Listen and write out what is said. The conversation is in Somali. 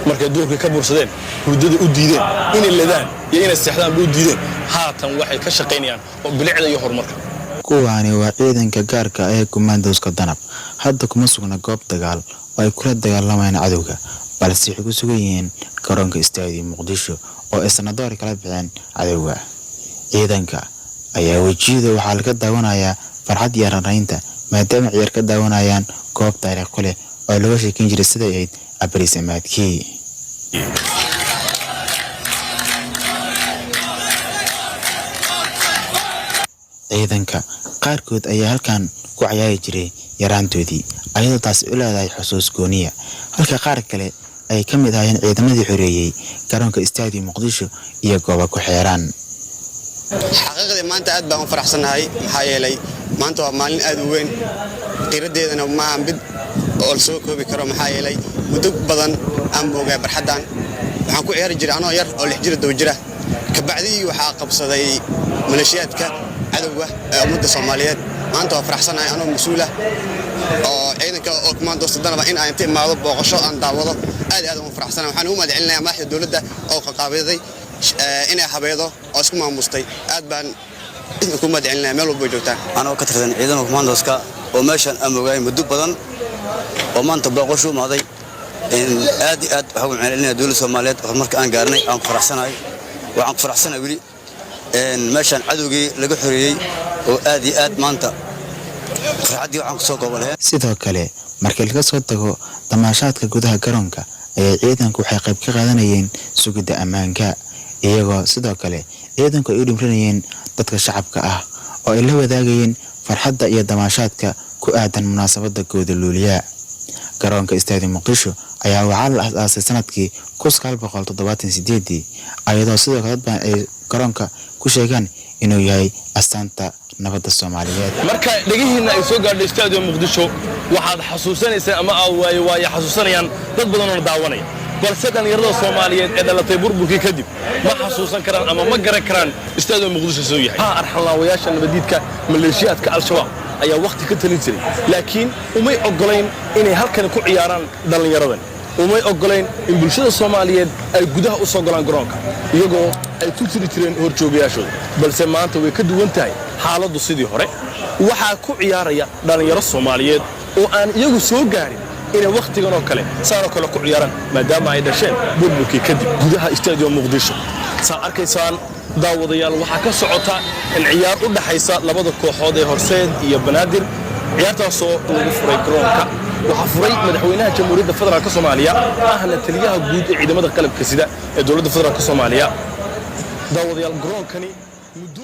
markay duurka ka bursadeen hurdada u diideen inay ladaan iyo inay seexdaan u diideen haatan waxay ka shaqaynayaan oo bilicda iyo horumarka. kuwaani waa ciidanka gaarka ah ee Commandos-ka Danab. hadda kuma sugna goob dagaal oo ay kula dagaalamayaan cadowga, balse waxay ku sugan yihiin garoonka Stadium Muqdisho oo ay sanadoor kala bixeen cadowga. ciidanka ayaa wajiyada waxaa laga daawanayaa farxad iyo raraynta maadaama ciyaar ka daawanayaan goob taariikh ku leh oo laga sheekin jiray sida ay abriisamaadkii. ciidanka qaarkood ayaa halkan ku ciyaari jiray yaraantoodii ayadoo taas u leedahay xusuus gooniya, halka qaar kale ay ka mid ahaayeen ciidamadii xoreeyay garoonka Stadium Muqdisho iyo goobo ku xeeran. xaqiiqdii maanta aad baan u faraxsanahay maxaa yeelay maanta waa maalin aad u weyn qiiradeedana ma aan mid oo soo koobi karo maxaa yeelay muddo badan aan boogay barxadan waxaan ku ciyaari jiray anoo yar oo 6 jir daba jira ka bacdii waxaa qabsaday maleeshiyaadka cadawga ee ummadda Soomaaliyeed. maanta waa faraxsanahay anoo mas'uula oo ciidanka oo Commandos Danab in ay timaado booqasho aan daawado aad u faraxsanahay. waxaan u mahadcelinayaa madaxda dawladda oo ka qaabiday inay habeedo oo isku maamustay. aad baan ku madcelinaa meel walba joogtaan anoo ka tirsan ciidanka Commandos-ka oo meeshan amogay muddo badan oo maanta booqasho maaday aad waxa uu celinaa dawladda Soomaaliyeed horumarka aan gaarnay aan faraxsanahay. waxaan faraxsanahay wili meeshan cadowgii laga xoreeyay oo aad maanta farxadii waxaan ku soo gobolay. sidoo kale markii laga soo tago damaashaadka gudaha garoonka ayaa ciidanku waxay qayb ka qaadanayeen sugidda ammaanka, iyagoo sidoo kale ciidanku ay u dhimrinayeen dadka shacabka ah oo ay la wadaagayeen farxadda iyo damaashaadka ku aadan munaasabadda Kooda Luuliya. garoonka Stadium Muqdisho ayaa waxaa la aasaasay sanadkii 1978 ayadoo sidoo kale dadban ay garoonka ku sheegaan inuu yahay astaanta nabadda Soomaaliyeed. marka dhagihiina ay soo gaadhay Stadium Muqdisho waxaad xasuusanaysaa ama way xasuusanayaan dad badan oo daawanaya, balse dhalinyarada Soomaaliyeed ee dhalatay burburkii kadib ma xasuusan karaan ama ma garan karaan Stadium Muqdisho soo yahay. arxalaawayaasha nabadiidka maleeshiyaadka Al-Shabaab ayaa waqti ka talin jiray, laakiin umay ogolayn inay halkan ku ciyaaraan dhalinyaradan. umay ogolayn in bulshada Soomaaliyeed ay gudaha u soo galaan garoonka iyagoo ay ku tiri jireen horjoogayaashooda, balse maanta way ka duwan tahay xaaladdu sidii hore. waxaa ku ciyaaraya dhalinyaro Soomaaliyeed oo aan iyagu soo gaarin inay waqtigan oo kale saaro kale ku ciyaaraan maadaama ay dhasheen burburkii kadib. gudaha Stadium Muqdisho saa arkaysaan daawadayaal waxaa ka socota in ciyaar u dhaxaysa labada kooxood ee Horseed iyo Banaadir. ciyaartaasoo lagu furay garoonka waxaa furay madaxweynaha Jamhuuriyadda Federaalka Soomaaliya ahna taliyaha guud ee ciidamada qalabka sida ee dawladda Federaalka Soomaaliya. daawadayaal garoonkani muddo